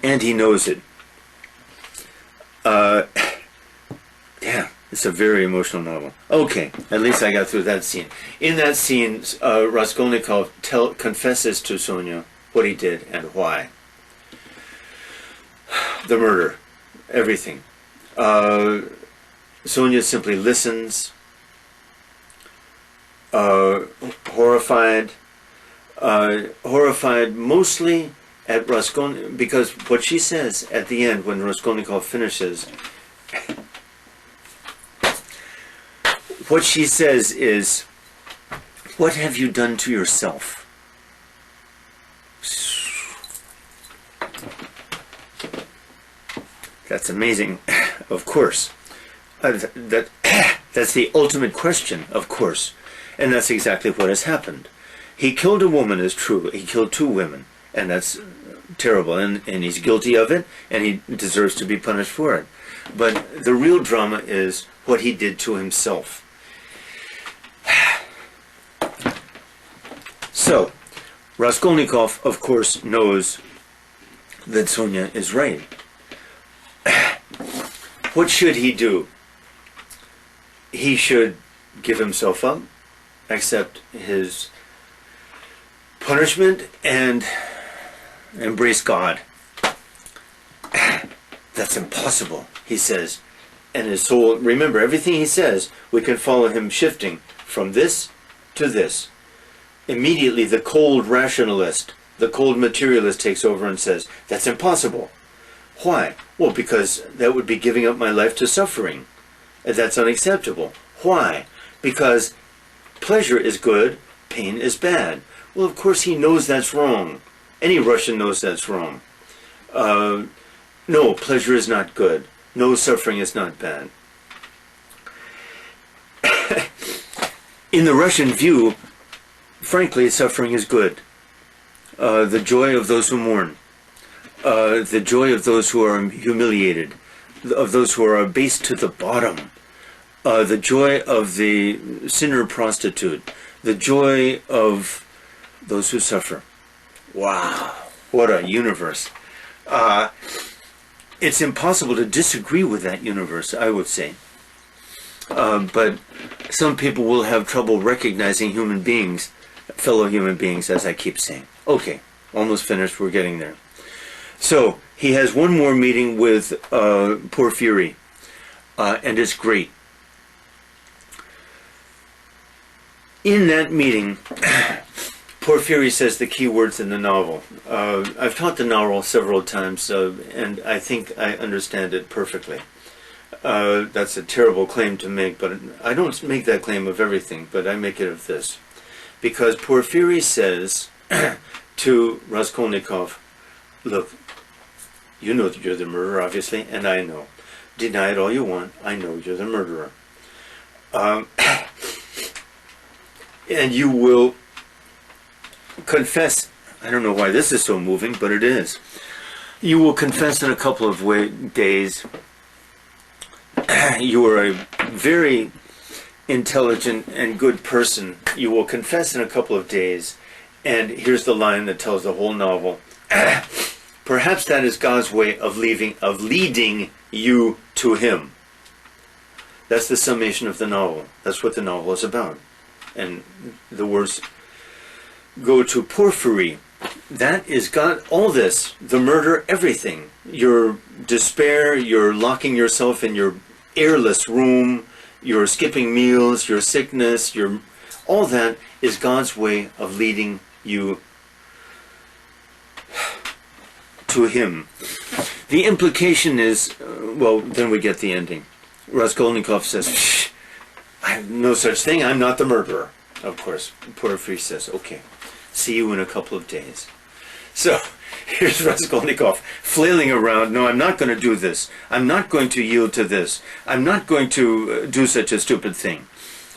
And he knows it. Yeah, it's a very emotional novel. Okay, at least I got through that scene. In that scene, Raskolnikov confesses to Sonia what he did and why. The murder, everything. Sonia simply listens, horrified mostly at Raskolnikov, because what she says at the end when Raskolnikov finishes, what she says is, "What have you done to yourself?" That's amazing, of course. That's the ultimate question, of course. And that's exactly what has happened. He killed a woman, is true. He killed 2 women, and that's terrible. And he's guilty of it, and he deserves to be punished for it. But the real drama is what he did to himself. So, Raskolnikov, of course, knows that Sonia is right. What should he do? He should give himself up, accept his punishment, and embrace God. That's impossible, he says. And his soul, remember, everything he says, we can follow him shifting from this to this. Immediately, the cold rationalist, the cold materialist takes over and says, that's impossible. Why? Well, because that would be giving up my life to suffering. And that's unacceptable. Why? Because pleasure is good, pain is bad. Well, of course he knows that's wrong. Any Russian knows that's wrong. No, pleasure is not good. No, suffering is not bad. In the Russian view, frankly, suffering is good. The joy of those who mourn. The joy of those who are humiliated, of those who are abased to the bottom, the joy of the sinner prostitute, the joy of those who suffer. Wow, what a universe. It's impossible to disagree with that universe, I would say. But some people will have trouble recognizing human beings, fellow human beings, as I keep saying. Okay, almost finished, we're getting there. So, he has one more meeting with Porfiry, and it's great. In that meeting, Porfiry says the key words in the novel. I've taught the novel several times, and I think I understand it perfectly. That's a terrible claim to make, but I don't make that claim of everything, but I make it of this. Because Porfiry says to Raskolnikov, look, you know that you're the murderer, obviously, and I know. Deny it all you want, I know you're the murderer. And you will confess, I don't know why this is so moving, but it is. You will confess in a couple of days. You are a very intelligent and good person. You will confess in a couple of days, and here's the line that tells the whole novel. Perhaps that is God's way of leading you to Him. That's the summation of the novel. That's what the novel is about. And the words go to Porfiry. That is God, all this, the murder, everything. Your despair, your locking yourself in your airless room, your skipping meals, your sickness, all that is God's way of leading you to Him. The implication is, well, then we get the ending. Raskolnikov says, I have no such thing, I'm not the murderer. Of course, Porfiry says, okay, see you in a couple of days. So, here's Raskolnikov flailing around, no, I'm not going to do this. I'm not going to yield to this. I'm not going to do such a stupid thing.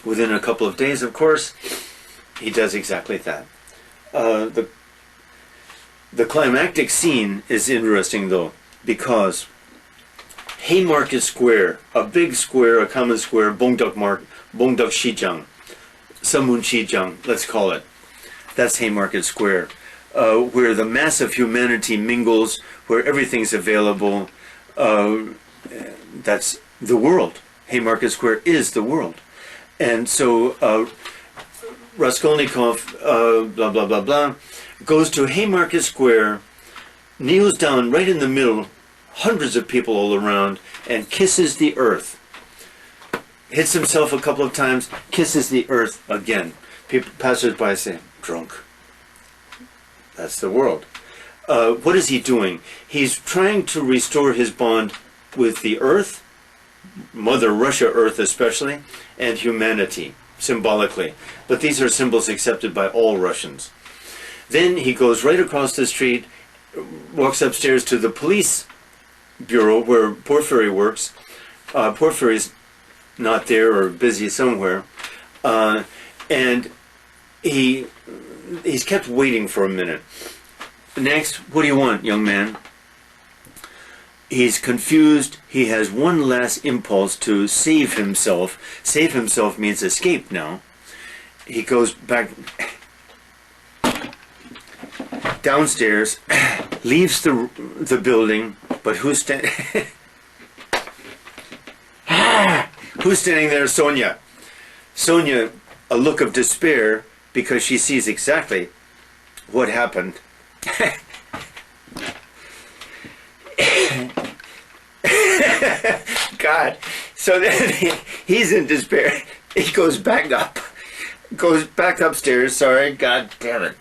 Within a couple of days, of course, he does exactly that. The climactic scene is interesting, though, because Haymarket Square, a big square, a common square, Bongdok-Shijang, Samun-Shijang, let's call it. That's Haymarket Square. where the mass of humanity mingles, where everything's available. That's the world. Haymarket Square is the world. And so Raskolnikov, blah, blah, blah, blah, goes to Haymarket Square, kneels down right in the middle, hundreds of people all around, and kisses the earth. Hits himself a couple of times, kisses the earth again. People, passers-by say, drunk. That's the world. What is he doing? He's trying to restore his bond with the earth, Mother Russia Earth especially, and humanity, symbolically. But these are symbols accepted by all Russians. Then he goes right across the street, walks upstairs to the police bureau where Porfiry works. Porfiry's not there or busy somewhere. And he's kept waiting for a minute. Next, what do you want, young man? He's confused. He has one last impulse to save himself. Save himself means escape now. He goes back downstairs, leaves the building, but who's standing? Who's standing there? Sonia. Sonia, a look of despair because she sees exactly what happened. God. So then he's in despair. He goes back up. Goes back upstairs. Sorry. God damn it.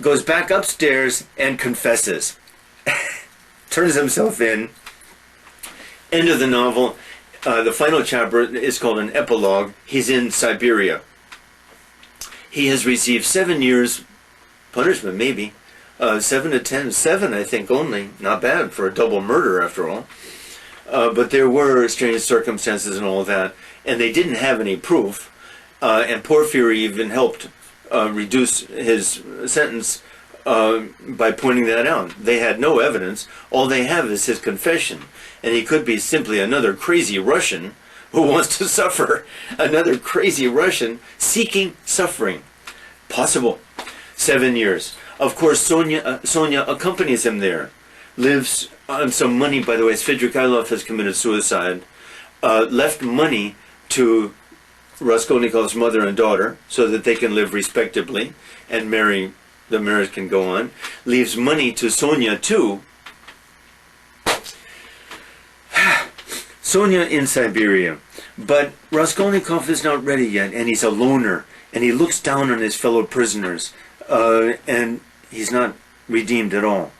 Goes back upstairs and confesses. Turns himself in. End of the novel. The final chapter is called an epilogue. He's in Siberia. He has received 7 years punishment, maybe. 7 to 10. 7, I think, only. Not bad for a double murder, after all. But there were strange circumstances and all that. And they didn't have any proof. And Porfiry even helped reduce his sentence by pointing that out. They had no evidence. All they have is his confession. And he could be simply another crazy Russian who wants to suffer. Another crazy Russian seeking suffering. Possible. 7 years. Of course, Sonia accompanies him there. Lives on some money, by the way. Svidrigailov has committed suicide. Left money to Raskolnikov's mother and daughter so that they can live respectably and marry. The marriage can go on. Leaves money to Sonia too. Sonia in Siberia. But Raskolnikov is not ready yet, and he's a loner, and he looks down on his fellow prisoners, and he's not redeemed at all.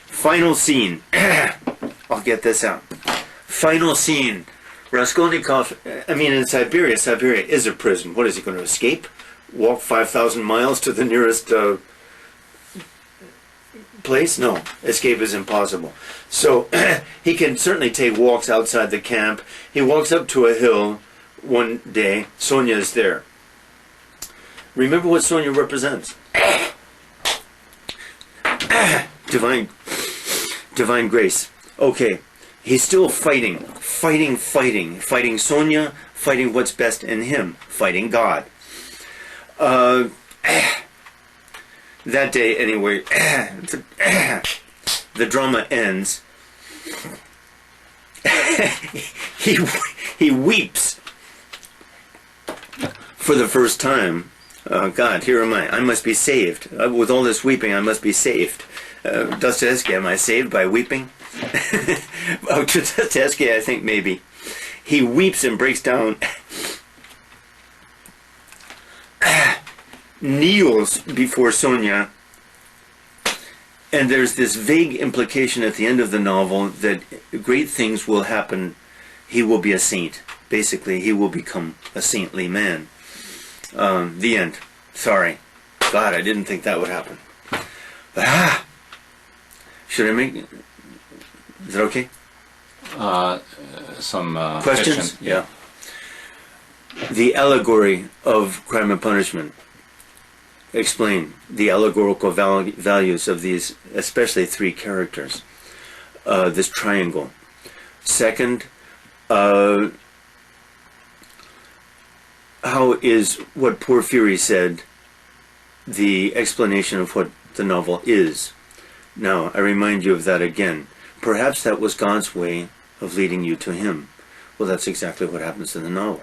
Final scene. I'll get this out. Final scene. Raskolnikov, in Siberia. Siberia is a prison. What is he going to escape? Walk 5,000 miles to the nearest place? No. Escape is impossible. So he can certainly take walks outside the camp. He walks up to a hill one day. Sonia is there. Remember what Sonia represents. Divine grace. Okay. He's still fighting Sonia, fighting what's best in him, fighting God. That day, anyway, the drama ends. He weeps for the first time. God, here am I. I must be saved. With all this weeping, I must be saved. Dostoevsky, am I saved by weeping? Oh, to Dostoevsky, I think maybe. He weeps and breaks down. Kneels before Sonia. And there's this vague implication at the end of the novel that great things will happen. He will be a saint. Basically, he will become a saintly man. The end. Sorry. God, I didn't think that would happen. But, should I make... Is that okay? Some questions? Question. Yeah. The allegory of Crime and Punishment. Explain the allegorical values of these, especially 3 characters. This triangle. Second, how is what Porphyry said the explanation of what the novel is. Now, I remind you of that again. Perhaps that was God's way of leading you to him. Well, that's exactly what happens in the novel.